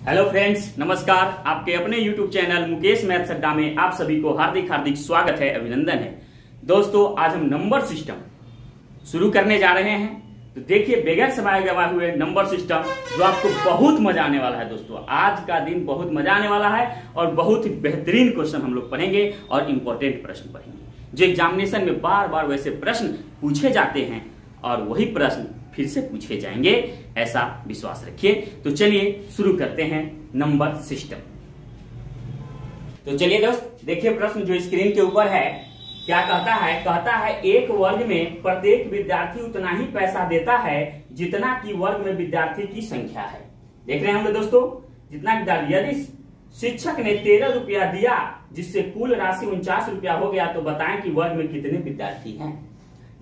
Hello friends, नमस्कार। आपके अपने YouTube चैनल मुकेश मैथ्स अड्डा में आप सभी को हार्दिक हार्दिक स्वागत है, अभिनंदन है। दोस्तों, आज हम नंबर सिस्टम शुरू करने जा रहे हैं। तो देखिए, बगैर समय गवाए हुए नंबर सिस्टम जो आपको बहुत मजा आने वाला है। दोस्तों, आज का दिन बहुत मजा आने वाला है और बहुत ही बेहतरीन क्वेश्चन हम लोग पढ़ेंगे और इंपॉर्टेंट प्रश्न पढ़ेंगे जो एग्जामिनेशन में बार बार वैसे प्रश्न पूछे जाते हैं और वही प्रश्न फिर से पूछे जाएंगे, ऐसा विश्वास रखिए। तो चलिए शुरू करते हैं नंबर सिस्टम। तो चलिए दोस्त, देखिए प्रश्न जो स्क्रीन के ऊपर है क्या कहता है एक वर्ग में प्रत्येक विद्यार्थी उतना ही पैसा देता है जितना कि वर्ग में विद्यार्थी की संख्या है। देख रहे होंगे दोस्तों, जितना विद्यार्थी, यदि शिक्षक ने 13 रुपया दिया जिससे कुल राशि 49 रुपया हो गया, तो बताएं कि वर्ग में कितने विद्यार्थी हैं।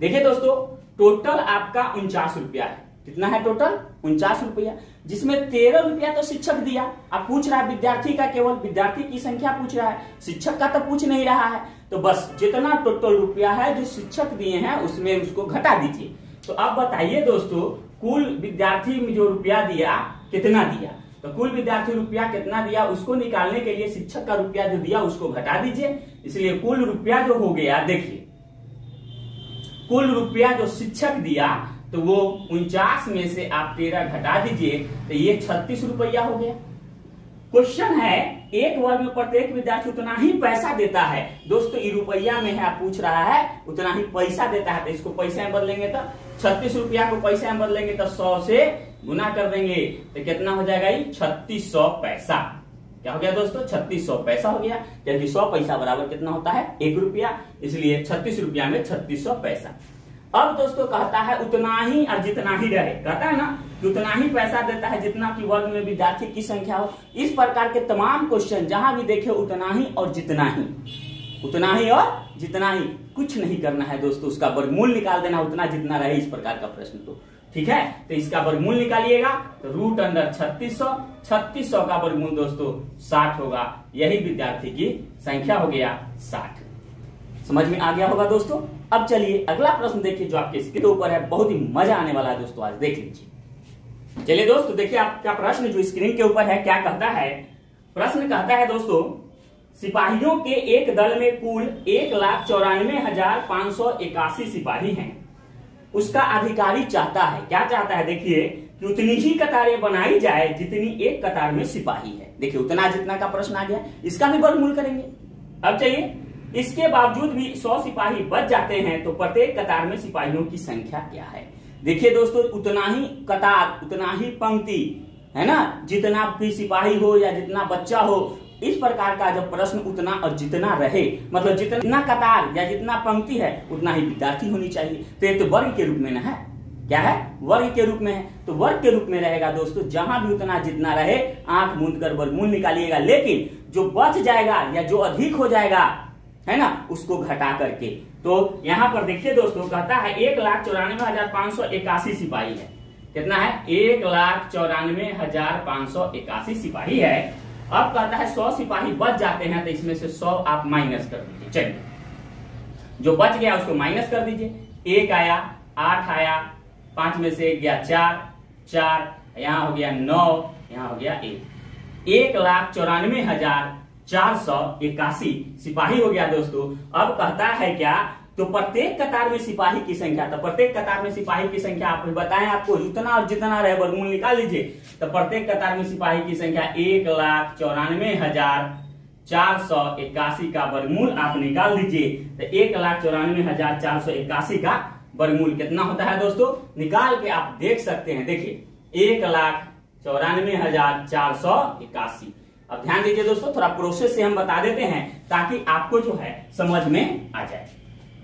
देखिए दोस्तों, टोटल आपका 49 रुपया है। कितना है टोटल? 49 रुपया, जिसमें 13 रुपया तो शिक्षक दिया। अब पूछ रहा है विद्यार्थी का, केवल विद्यार्थी की संख्या पूछ रहा है, शिक्षक का तो पूछ नहीं रहा है। तो बस जितना टोटल रुपया है जो शिक्षक दिए हैं उसमें उसको घटा दीजिए। तो अब बताइए दोस्तों, कुल विद्यार्थी में जो रुपया दिया कितना दिया, तो कुल विद्यार्थी रुपया कितना दिया उसको निकालने के लिए शिक्षक का रुपया जो दिया उसको घटा दीजिए। इसलिए कुल रुपया जो हो गया, देखिए कुल रुपया जो शिक्षक दिया तो वो 49 में से आप 13 घटा दीजिए तो ये 36 रुपया हो गया। क्वेश्चन है एक वर्ग में प्रत्येक विद्यार्थी उतना ही पैसा देता है। दोस्तों, ये रुपया में है, आप पूछ रहा है उतना ही पैसा देता है, तो इसको पैसे में बदलेंगे तो 36 रुपया को पैसे में बदलेंगे तो 100 से गुना कर देंगे तो कितना हो जाएगा? ये 3600 पैसा। क्या हो गया दोस्तों? 3600 पैसा हो गया, क्योंकि 100 पैसा बराबर कितना होता है? 1 रुपया। इसलिए 36 रुपया में 3600 पैसा। अब दोस्तों कहता है उतना ही और जितना ही रहे। कहता है ना कि उतना ही पैसा देता है जितना कि वर्ग में विद्यार्थी की संख्या हो। इस प्रकार के तमाम क्वेश्चन जहां भी देखे उतना ही और जितना ही, उतना ही और जितना ही, कुछ नहीं करना है दोस्तों, उसका वर्गमूल निकाल देना, उतना जितना रहे। इस प्रकार का प्रश्न तो ठीक है। तो इसका वर्गमूल निकालिएगा तो रूट अंडर 3600 का वर्गमूल दोस्तों 60 होगा। यही विद्यार्थी की संख्या हो गया 60। समझ में आ गया होगा दोस्तों। अब चलिए अगला प्रश्न देखिए जो आपके स्क्रीन के ऊपर है, बहुत ही मजा आने वाला है दोस्तों, आज देख लीजिए। चलिए दोस्तों, देखिए आपका प्रश्न जो स्क्रीन के ऊपर है क्या कहता है। प्रश्न कहता है दोस्तों, सिपाहियों के एक दल में कुल 1,94,581 सिपाही हैं। उसका अधिकारी चाहता है, क्या चाहता है? देखिए कि उतनी ही कतारें बनाई जाए जितनी एक कतार में सिपाही है। देखिए उतना जितना का प्रश्न आ गया, इसका भी वर्गमूल करेंगे। अब चाहिए, इसके बावजूद भी 100 सिपाही बच जाते हैं तो प्रत्येक कतार में सिपाहियों की संख्या क्या है? देखिए दोस्तों, उतना ही कतार, उतना ही पंक्ति, है ना, जितना भी सिपाही हो या जितना बच्चा हो, इस प्रकार का जब प्रश्न उतना और जितना रहे, मतलब जितना कतार या जितना पंक्ति है उतना ही विद्यार्थी होनी चाहिए। तो ये तो वर्ग के रूप में ना है, क्या है? वर्ग के रूप में है। तो वर्ग के रूप में रहेगा दोस्तों, जहां भी उतना जितना रहे आंख मूंद कर वर्गमूल निकालिएगा। लेकिन जो बच जाएगा या जो अधिक हो जाएगा, है ना, उसको घटा करके। तो यहाँ पर देखिए दोस्तों, कहता है 1,94,581 सिपाही है। कितना है? 1,94,581 सिपाही है। अब कहता है 100 सिपाही बच जाते हैं तो इसमें से 100 आप माइनस कर दीजिए। चलिए, जो बच गया उसको माइनस कर दीजिए। 1 आया, 8 आया, 5 में से गया 4, यहाँ हो गया 9, यहाँ हो गया 1। 1,94,481 सिपाही हो गया दोस्तों। अब कहता है क्या? तो प्रत्येक कतार में सिपाही की संख्या, तो प्रत्येक कतार में सिपाही की संख्या आप बताएं, आपको जितना और जितना रहे वर्गमूल निकाल लीजिए। तो प्रत्येक कतार में सिपाही की संख्या 1,94,481 का वर्गमूल आप निकाल दीजिए। तो 1,94,481 का वर्गमूल कितना होता है दोस्तों? निकाल के आप देख सकते हैं। देखिए 1,94,481। अब ध्यान दीजिए दोस्तों, थोड़ा प्रोसेस से हम बता देते हैं ताकि आपको जो है समझ में आ जाए।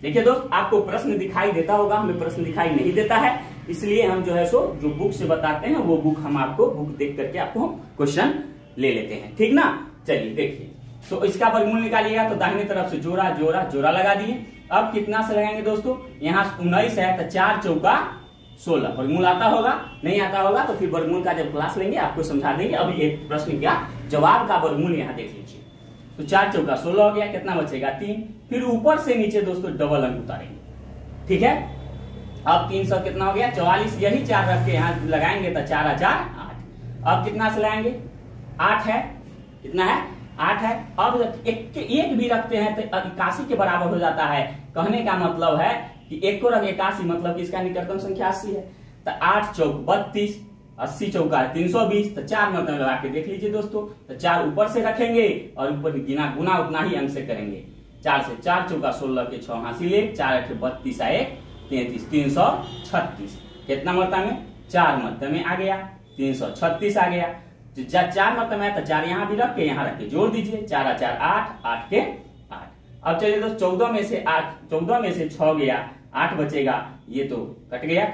देखिए दोस्त, आपको प्रश्न दिखाई देता होगा, हमें प्रश्न दिखाई नहीं देता है, इसलिए हम जो है सो जो बुक से बताते हैं वो बुक हम आपको बुक देख करके आपको क्वेश्चन ले लेते हैं, ठीक ना। चलिए देखिए, तो इसका वर्गमूल निकालिएगा तो दाहिने तरफ से जोड़ा जोड़ा जोड़ा लगा दिए। अब कितना से लगाएंगे दोस्तों? यहाँ 19 है तो 4 चौका 16। वर्गमूल आता होगा, नहीं आता होगा तो फिर वर्गमूल का जब क्लास लेंगे आपको समझा देंगे। अभी एक प्रश्न क्या जवाब का वर्गमूल यहाँ देख लीजिए। तो 4 चौका 16 हो गया, कितना बचेगा? 3। फिर ऊपर से नीचे दोस्तों डबल अंक उतारेंगे, ठीक है। अब 300 कितना हो गया? 44। यही 4 रख के यहाँ लगाएंगे तो 4 4 8। अब कितना से लाएंगे? 8 है, कितना है 8 है। अब एक भी रखते हैं तो 81 के बराबर हो जाता है। कहने का मतलब है कि एक को रख 81 मतलब कि इसका निकटतम संख्या 80 है। तो 8 चौक 32, 80 चौका 320, तो 4 मतलब लगा के देख लीजिए दोस्तों। तो 4 ऊपर से रखेंगे और ऊपर गुना उतना ही अंक से करेंगे। 4 से 4 चौका 16 के 6 हासिल 1, 4 8 32 आए 33, 336। कितना मतलब में 4 मतलब में आ गया 336 आ गया। 4 मतलब में तो 4 यहाँ भी रख के यहाँ रख के जोड़ दीजिए। 4 4 8, 8 के 8। अब चलिए दोस्त 14 में से 8, 14 में से 6 गया, 8 बचेगा। ये तो घट गया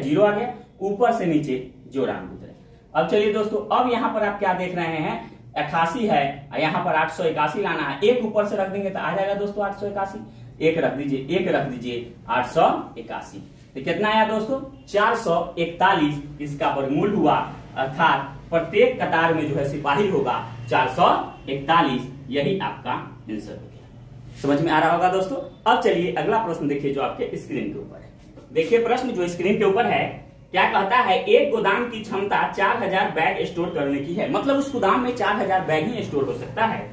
0 आ गया। ऊपर से नीचे जोड़ा उतरे। अब चलिए दोस्तों, अब यहाँ पर आप क्या देख रहे हैं 88 है, यहाँ पर 881 लाना है। एक ऊपर से रख देंगे तो आ जाएगा दोस्तों 881। एक रख दीजिए 881। तो कितना आया दोस्तों 441। इसका वर्गमूल हुआ, अर्थात प्रत्येक कतार में जो है सिपाही होगा 441। यही आपका आंसर हो गया। समझ में आ रहा होगा दोस्तों। अब चलिए अगला प्रश्न देखिए जो आपके स्क्रीन के ऊपर है। देखिए प्रश्न जो स्क्रीन के ऊपर है क्या कहता है, एक गोदाम की क्षमता 4000 बैग स्टोर करने की है। मतलब उस गोदाम में 4000 बैग ही स्टोर हो सकता है।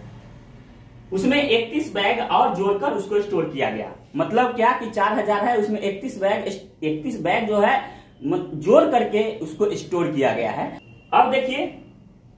उसमें 31 बैग और जोड़कर उसको स्टोर किया गया। मतलब क्या कि 4000 है, उसमें 31 बैग जो है जोड़ करके उसको स्टोर किया गया है। अब देखिए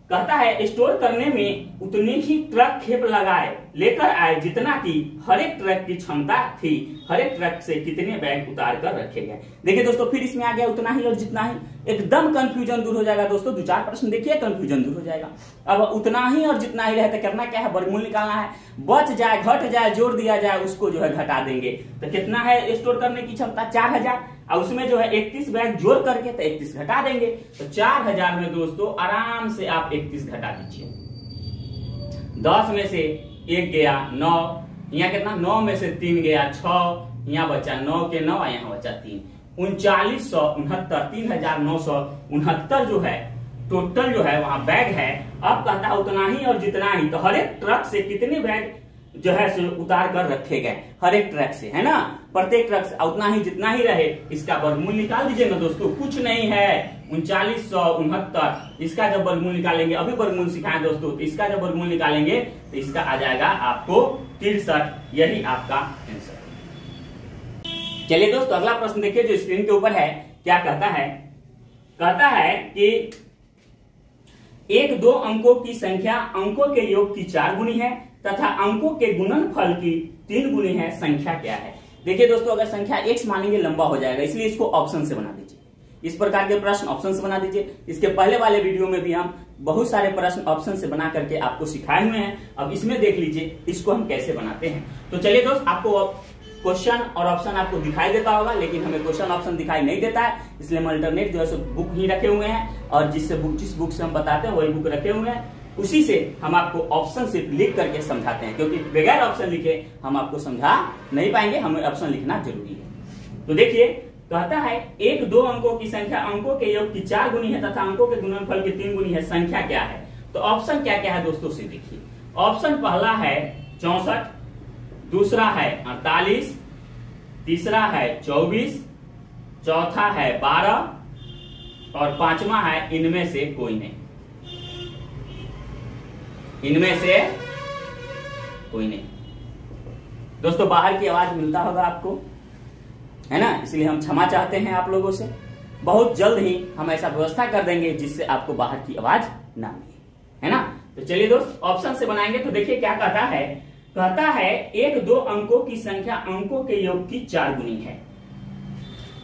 कहता है स्टोर करने में उतनी ही ट्रक खेप लगाए लेकर आए जितना कि हर एक ट्रक की क्षमता थी। हर एक ट्रक से कितने बैग उतार कर रखे गए। देखिए दोस्तों फिर इसमें आ गया उतना ही और जितना ही। एकदम कंफ्यूजन दूर हो जाएगा दोस्तों। 2-4 प्रश्न देखिए कंफ्यूजन दूर हो जाएगा। अब उतना ही और जितना ही रहता करना क्या है, वर्गमूल निकालना है। बच जाए घट जाए जोड़ दिया जाए उसको जो है घटा देंगे। तो कितना है स्टोर करने की क्षमता 4000 और उसमें जो है 31 बैग जोड़ करके तो 31 घटा देंगे। तो 4000 में दोस्तों आराम से आप 31 घटा दीजिए। 10 में से 1 गया 9, यहाँ कितना 9 में से 3 गया 6, यहाँ बचा 9 के 9, यहाँ बचा 3, 3969, 3969 जो है टोटल जो है वहां बैग है। अब कहता है उतना ही और जितना ही। तो हर एक ट्रक से कितने बैग जो है उतार कर रखे गए, हर एक ट्रक से, है ना। प्रत्येक ट्रक से उतना ही जितना ही रहे। इसका वर्गमूल निकाल दीजिए ना दोस्तों। कुछ नहीं है 3969। इसका जब वर्गमूल निकालेंगे, अभी वर्गमूल सिखाएं दोस्तों, तो इसका जब वर्गमूल निकालेंगे तो इसका आ जाएगा आपको 63। यही आपका आंसर। चलिए दोस्तों अगला प्रश्न देखिए जो स्क्रीन के ऊपर है। क्या कहता है, कहता है कि 1-2 अंकों की संख्या अंकों के योग की 4 गुनी है तथा अंकों के गुणनफल की 3 गुनी है। संख्या क्या है। देखिए दोस्तों अगर संख्या x मानेंगे लंबा हो जाएगा, इसलिए इसको ऑप्शन से बना दीजिए। इस प्रकार के प्रश्न ऑप्शन से बना दीजिए। इसके पहले वाले वीडियो में भी हम बहुत सारे प्रश्न ऑप्शन से बना करके आपको सिखाए हुए हैं। अब इसमें देख लीजिए इसको हम कैसे बनाते हैं। तो चलिए दोस्त आपको क्वेश्चन और ऑप्शन आपको दिखाई देता होगा, लेकिन हमें क्वेश्चन ऑप्शन दिखाई नहीं देता है, इसलिए हम अल्टरनेट जो है बुक ही रखे हुए हैं और जिस बुक से हम बताते हैं वही बुक रखे हुए हैं। उसी से हम आपको ऑप्शन सिर्फ लिख करके समझाते हैं, क्योंकि बगैर ऑप्शन लिखे हम आपको समझा नहीं पाएंगे। हमें ऑप्शन लिखना जरूरी है। तो देखिए कहता है 1-2 अंकों की संख्या अंकों के योग की 4 गुनी है तथा अंकों के गुणनफल की 3 गुनी है। संख्या क्या है। तो ऑप्शन क्या क्या है दोस्तों से देखिए। ऑप्शन पहला है 64, दूसरा है 48, तीसरा है 24, चौथा है 12 और पांचवा है इनमें से कोई नहीं। इनमें से कोई नहीं। दोस्तों बाहर की आवाज मिलता होगा आपको, है ना, इसलिए हम क्षमा चाहते हैं आप लोगों से। बहुत जल्द ही हम ऐसा व्यवस्था कर देंगे जिससे आपको बाहर की आवाज ना मिले, है ना। तो चलिए दोस्त ऑप्शन से बनाएंगे। तो देखिए क्या कहता है, कहता है 1-2 अंकों की संख्या अंकों के योग की 4 गुनी है।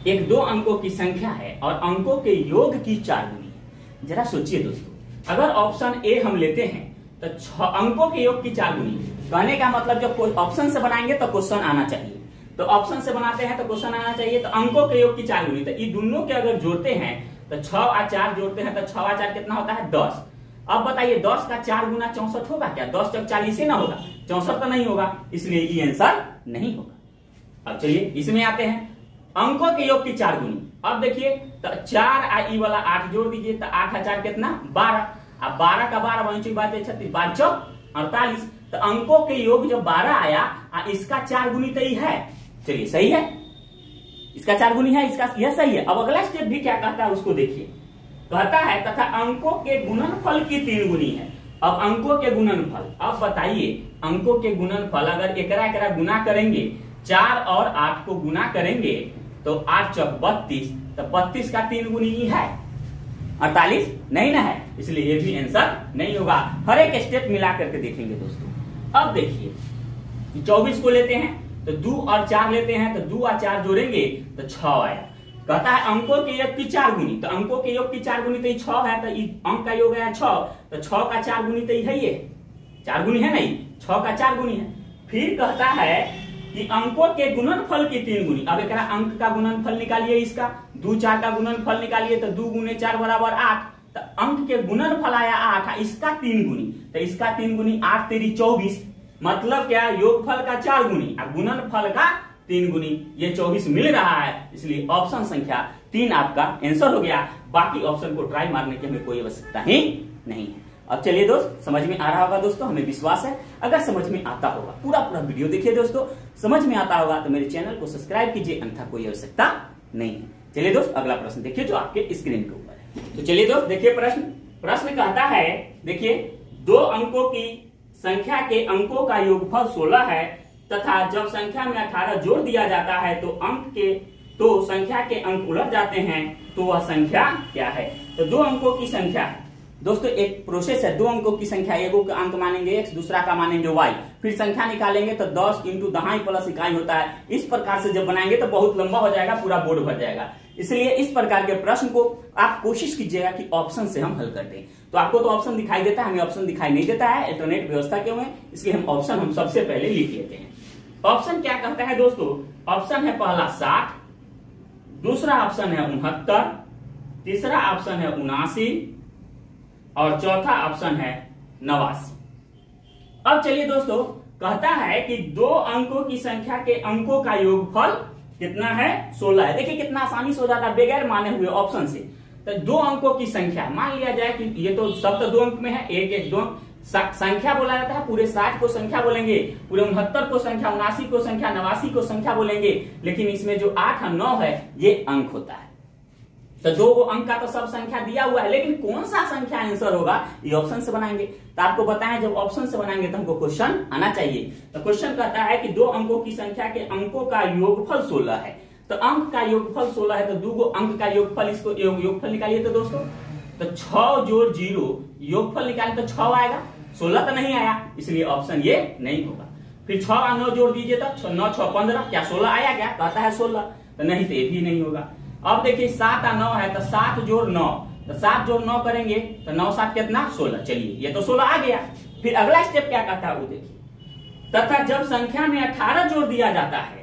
1-2 अंकों की संख्या है और अंकों के योग की 4 गुनी है। जरा सोचिए दोस्तों, अगर ऑप्शन ए हम लेते हैं तो 6 अंकों के योग की 4 गुनी। कहने का मतलब जब ऑप्शन से बनाएंगे तो क्वेश्चन आना चाहिए। तो ऑप्शन से बनाते हैं तो क्वेश्चन आना चाहिए। तो अंकों के योग की 4 गुनी, तो ये दोनों के अगर जोड़ते हैं तो 6 और 4 जोड़ते हैं तो 6 और 4 कितना होता है 10। अब बताइए 10 का 4 गुना 64 होगा क्या। 10 जब 40 ही ना होगा, 64 तो नहीं होगा, इसलिए ये आंसर नहीं होगा। अब चलिए इसमें आते हैं अंकों के योग की 4 गुनी। अब देखिए तो 4 वाला 8 जोड़ दीजिए तो 8 और 4 कितना 12। अब 12 का 12 पंचुक बात 36, 12 चौक 48। तो अंकों के योग जब 12 आया, इसका 4 गुनी तो ही है। चलिए सही है, इसका 4 गुनी है, इसका यह सही है। अब अगला स्टेप भी क्या कहता है उसको देखिए। कहता है तथा अंकों के गुणनफल की 3 गुनी है। अब अंकों के गुणनफल, अब बताइए अंकों के गुणनफल अगर एकरा गुना करेंगे, 4 और 8 को गुना करेंगे तो 8 चौक 32, तो 32 का 3 गुनी ही है 48 नहीं ना है, इसलिए ये भी आंसर नहीं होगा। हर एक स्टेप मिला करके देखेंगे दोस्तों। अब देखिए 24 को लेते हैं तो 2 और 4 लेते हैं, तो 2 और 4 जोड़ेंगे तो 6 आया। कहता है अंकों के योग की 4 गुनी, तो अंकों के योग की 4 गुनी तो ये 6 है, तो अंक का योग है 6, तो 6 का 4 गुनी तो है ये 4 गुनी है नहीं, 6 का 4 गुनी है। फिर कहता है कि अंकों के गुणनफल की 3 गुनी। अब एक अंक का गुणनफल निकालिए, इसका 2 4 का गुणनफल निकालिए, तो 2 गुने 4 बराबर 8, तो अंक के गुणनफल आया 8, इसका 3 गुनी, तो इसका 3 गुनी 8 तेरी 24, मतलब क्या योगफल का 4 गुनी और गुणनफल का 3 गुनी, ये 24 मिल रहा है, इसलिए ऑप्शन संख्या 3 आपका आंसर हो गया। बाकी ऑप्शन को ट्राई मारने की हमें कोई आवश्यकता ही नहीं है। अब चलिए दोस्त, समझ में आ रहा होगा दोस्तों, हमें विश्वास है अगर समझ में आता होगा। पूरा वीडियो देखिए दोस्तों, समझ में आता होगा तो मेरे चैनल को सब्सक्राइब कीजिए, अन्यथा कोई आवश्यकता नहीं है। चलिए दोस्त, अगला प्रश्न देखिए जो आपके स्क्रीन के ऊपर है। तो चलिए दोस्त देखिए प्रश्न कहता है, देखिए 2 अंकों की संख्या के अंकों का योगफल 16 है तथा जब संख्या में 18 जोड़ दिया जाता है तो संख्या के अंक उलट जाते हैं, तो वह संख्या क्या है। तो 2 अंकों की संख्या दोस्तों एक प्रोसेस है। 2 अंकों की संख्या, एगो का अंक मानेंगे x, दूसरा का मानेंगे y, फिर संख्या निकालेंगे तो 10 इंटू दहाई प्लस इकाई होता है। इस प्रकार से जब बनाएंगे तो बहुत लंबा हो जाएगा, पूरा बोर्ड भर जाएगा। इसलिए इस प्रकार के प्रश्न को आप कोशिश कीजिएगा कि ऑप्शन से हम हल कर दें। तो आपको तो ऑप्शन दिखाई देता है, हमें ऑप्शन दिखाई नहीं देता है, इंटरनेट व्यवस्था क्यों है, इसलिए हम ऑप्शन सबसे पहले लिख लेते हैं। ऑप्शन क्या कहता है दोस्तों, ऑप्शन है पहला 60, दूसरा ऑप्शन है 69, तीसरा ऑप्शन है 79 और चौथा ऑप्शन है 89। अब चलिए दोस्तों, कहता है कि 2 अंकों की संख्या के अंकों का योगफल कितना है 16 है। देखिए कितना आसानी से हो जाता है बगैर माने हुए ऑप्शन से। तो 2 अंकों की संख्या मान लिया जाए कि ये तो सब तो 2 अंक में है, 1 1 2 संख्या बोला जाता है, पूरे 60 को संख्या बोलेंगे, पूरे 69 को संख्या, 79 को संख्या, 89 को संख्या बोलेंगे, लेकिन इसमें जो 8 और 9 है ये अंक होता है। तो 2 अंक का तो सब संख्या दिया हुआ है, लेकिन कौन सा संख्या आंसर होगा ये ऑप्शन से बनाएंगे। तो आपको बताएं जब ऑप्शन से बनाएंगे तो हमको क्वेश्चन आना चाहिए। तो क्वेश्चन कहता है कि 2 अंकों की संख्या के अंकों का योगफल 16 है। तो अंक का योगफल 16 है, तो 2 अंक का योगफल, इसको योगफल निकालिए। तो दोस्तों तो 6 जोड़ 0 योगफल निकाले तो 6 आएगा, 16 तो नहीं आया, इसलिए ऑप्शन ये नहीं होगा। फिर 6 और 9 जोड़ दीजिए तो 9 6 15, क्या 16 आया क्या, कहता है 16, तो नहीं, तो ये भी नहीं होगा। अब देखिए 7 और 9 है, तो 7 जोड़ 9, तो 7 जोड़ 9 करेंगे तो 9 7 कितना 16, चलिए ये तो 16 आ गया। फिर अगला स्टेप क्या कहता है वो देखिए, तथा जब संख्या में 18 जोड़ दिया जाता है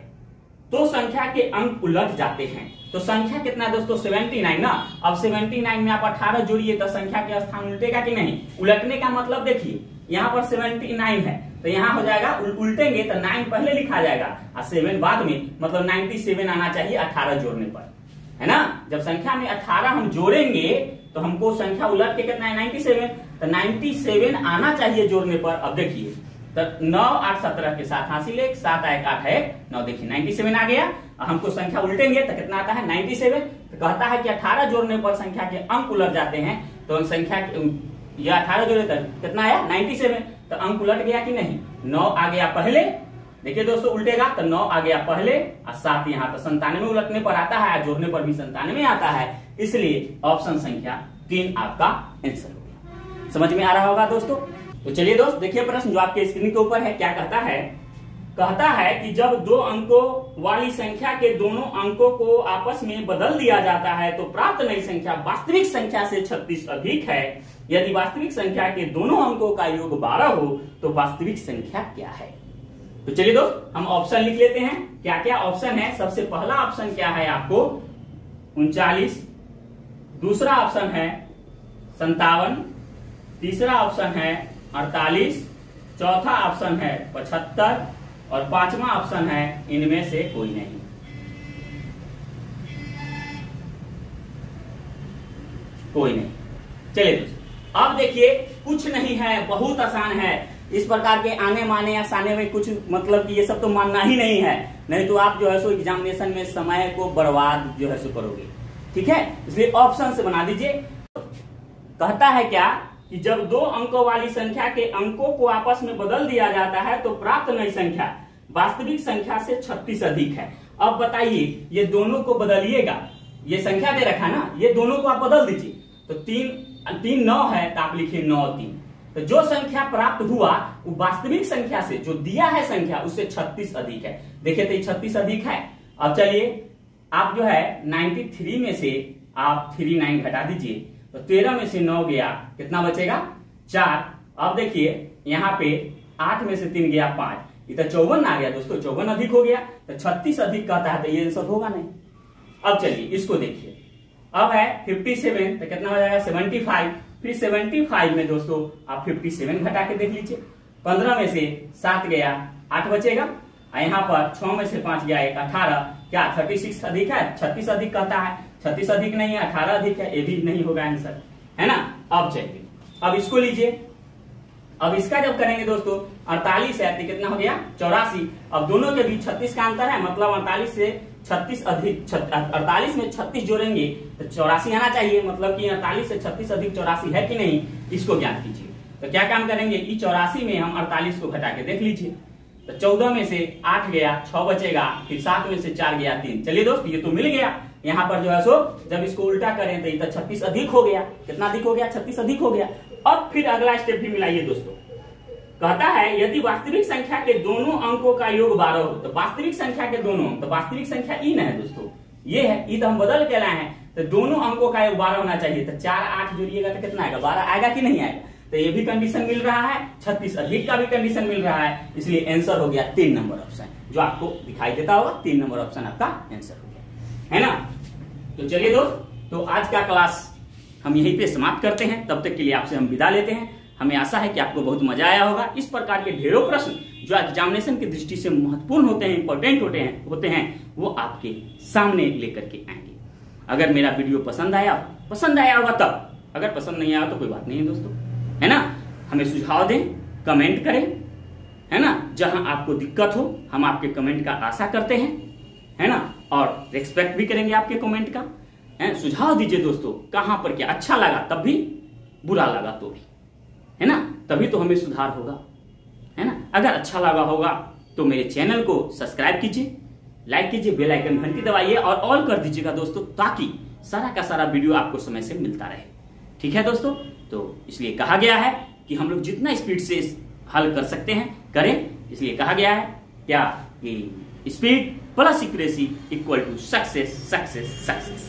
तो संख्या के अंक उलट जाते हैं। तो संख्या कितना है दोस्तों 79 ना। अब 79 में आप 18 जोड़िए तो संख्या के स्थान उल्टेगा कि नहीं। उलटने का मतलब देखिए यहाँ पर 79 है, तो यहाँ हो जाएगा उल्टेंगे तो 9 पहले लिखा जाएगा और 7 बाद में, मतलब 97 आना चाहिए 18 जोड़ने पर, है ना। जब संख्या में 18 हम जोड़ेंगे तो हमको संख्या उलट के कितना है 97, तो 97 आना चाहिए जोड़ने पर। अब देखिए तो 9 8 17 के साथ हासिल 1, 7 1 8 है 9, देखिए 97 आ गया। हमको संख्या उल्टेंगे तो कितना आता है 97। तो कहता है कि 18 जोड़ने पर संख्या के अंक उलट जाते हैं, तो संख्या ये 18 जोड़े तो कितना आया 97, तो अंक उलट गया कि नहीं। 9 आ गया पहले, देखिए दोस्तों उल्टेगा तो 9 आ गया पहले और 7 यहाँ, तो 97 उलटने पर आता है, जोड़ने पर भी 97 आता है, इसलिए ऑप्शन संख्या 3 आपका आंसर हो गया। समझ में आ रहा होगा दोस्तों। तो चलिए दोस्त देखिए प्रश्न जो आपके स्क्रीन के ऊपर है, क्या कहता है, कहता है कि जब 2 अंकों वाली संख्या के दोनों अंकों को आपस में बदल दिया जाता है तो प्राप्त नई संख्या वास्तविक संख्या से 36 अधिक है। यदि वास्तविक संख्या के दोनों अंकों का योग 12 हो तो वास्तविक संख्या क्या है। तो चलिए दोस्त हम ऑप्शन लिख लेते हैं, क्या क्या ऑप्शन है। सबसे पहला ऑप्शन क्या है आपको 39, दूसरा ऑप्शन है 57, तीसरा ऑप्शन है 48, चौथा ऑप्शन है 75 और 5वां ऑप्शन है इनमें से कोई नहीं। कोई नहीं। चलिए दोस्तों अब देखिए कुछ नहीं है, बहुत आसान है। इस प्रकार के आने माने या साने में कुछ मतलब कि ये सब तो मानना ही नहीं है, नहीं तो आप जो है सो एग्जामिनेशन में समय को बर्बाद जो है सो करोगे। ठीक है, इसलिए ऑप्शन से बना दीजिए। कहता है क्या कि जब दो अंकों वाली संख्या के अंकों को आपस में बदल दिया जाता है तो प्राप्त नई संख्या वास्तविक संख्या से 36 अधिक है। अब बताइए, ये दोनों को बदलिएगा, ये संख्या दे रखा है ना, ये दोनों को आप बदल दीजिए। तो 3 9 है तो आप लिखिए 9 3। तो जो संख्या प्राप्त हुआ वो वास्तविक संख्या से, जो दिया है संख्या, उससे 36 अधिक है। देखिए तो 36 अधिक है। अब चलिए आप जो है 93 में से आप 39 घटा दीजिए, तो 13 में से 9 गया, कितना बचेगा 4। अब देखिए यहाँ पे 8 में से 3 गया 5, ये तो 54 आ गया दोस्तों, 54 अधिक हो गया। तो 36 अधिक कहता है तो ये आंसर होगा नहीं। अब चलिए इसको देखिए, अब है 57 तो कितना हो जाएगा 75। फिर 75 में दोस्तों आप 57 घटा के देख लीजिए, 15 में से 7 गया 8 बचेगा, और यहाँ पर 6 में से 5 गया 1 18, क्या 36 अधिक है, 36 अधिक कहता है, 36 अधिक नहीं है 18 अधिक है, ये भी नहीं होगा आंसर, है ना। अब चलिए अब इसको लीजिए, अब इसका जब करेंगे दोस्तों 48 है तो कितना हो गया 84। अब दोनों के बीच 36 का अंतर है, मतलब 48 से 36 अधिक 48 में 36 जोड़ेंगे तो 84 आना चाहिए, मतलब कि 48 से 36 अधिक 84 है कि नहीं, इसको ज्ञात कीजिए। तो क्या काम करेंगे, इस 84 में हम 48 को घटा के देख लीजिए। तो 14 में से 8 गया 6 बचेगा, फिर 7 में से 4 गया 3। चलिए दोस्त ये तो मिल गया। यहाँ पर जो है सो जब इसको उल्टा करें तो ये 36 अधिक हो गया, कितना अधिक हो गया 36 अधिक हो गया। अब फिर अगला स्टेप भी मिलाइए दोस्तों, कहता है यदि वास्तविक संख्या के दोनों अंकों का योग 12 हो, तो वास्तविक संख्या के दोनों, तो वास्तविक संख्या ई न है दोस्तों, ये है, ई तो हम बदल के लाए हैं, तो दोनों अंकों का योग 12 होना चाहिए। तो 4 8 जोड़िएगा तो कितना आएगा 12 आएगा कि नहीं आएगा। तो ये भी कंडीशन मिल रहा है, 36 अधिक का भी कंडीशन मिल रहा है, इसलिए आंसर हो गया 3 नंबर ऑप्शन, जो आपको दिखाई देता होगा 3 नंबर ऑप्शन आपका आंसर हो गया, है ना। तो चलिए दोस्त, तो आज का क्लास हम यहीं पे समाप्त करते हैं, तब तक के लिए आपसे हम विदा लेते हैं। हमें आशा है कि आपको बहुत मजा आया होगा। इस प्रकार के ढेरों प्रश्न जो एग्जामिनेशन की दृष्टि से महत्वपूर्ण होते हैं, इंपॉर्टेंट होते हैं, वो आपके सामने लेकर के आएंगे। अगर मेरा वीडियो पसंद आया होगा तब, अगर पसंद नहीं आया तो कोई बात नहीं है दोस्तों, है ना। हमें सुझाव दें, कमेंट करें, है ना। जहां आपको दिक्कत हो हम आपके कमेंट का आशा करते हैं, है ना, और रेस्पेक्ट भी करेंगे आपके कमेंट का, है। सुझाव दीजिए दोस्तों, कहां पर क्या अच्छा लगा तब भी, बुरा लगा तो भी, है ना, तभी तो हमें सुधार होगा, है ना। अगर अच्छा लगा होगा तो मेरे चैनल को सब्सक्राइब कीजिए, लाइक कीजिए, बेल आइकन घंटी दबाइए और ऑल कर दीजिएगा दोस्तों, ताकि सारा का सारा वीडियो आपको समय से मिलता रहे। ठीक है दोस्तों, तो इसलिए कहा गया है कि हम लोग जितना स्पीड से हल कर सकते हैं करें, इसलिए कहा गया है क्या कि speed plus accuracy equal to success success success.